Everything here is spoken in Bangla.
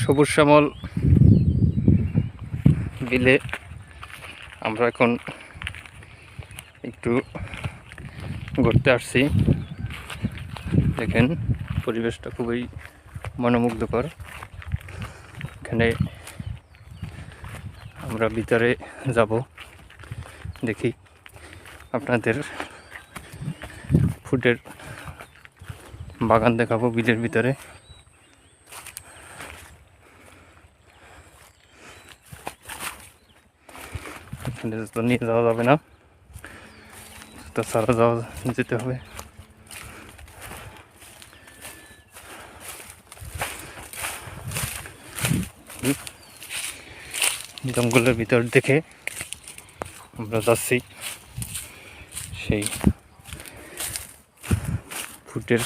সবুজ শ্যামল বিলে আমরা এখন একটু ঘুরতে আসছি। দেখেন পরিবেশটা খুবই মনোমুগ্ধকর। এখানে আমরা ভিতরে যাব, দেখি আপনাদের ফুলের বাগান দেখাবো বিলের ভিতরে। এখানে তো নিয়ে যাওয়া যাবে না, তো সারা যেতে হবে। জঙ্গলের ভিতর দেখে আমরা যাচ্ছি সেই ফুটের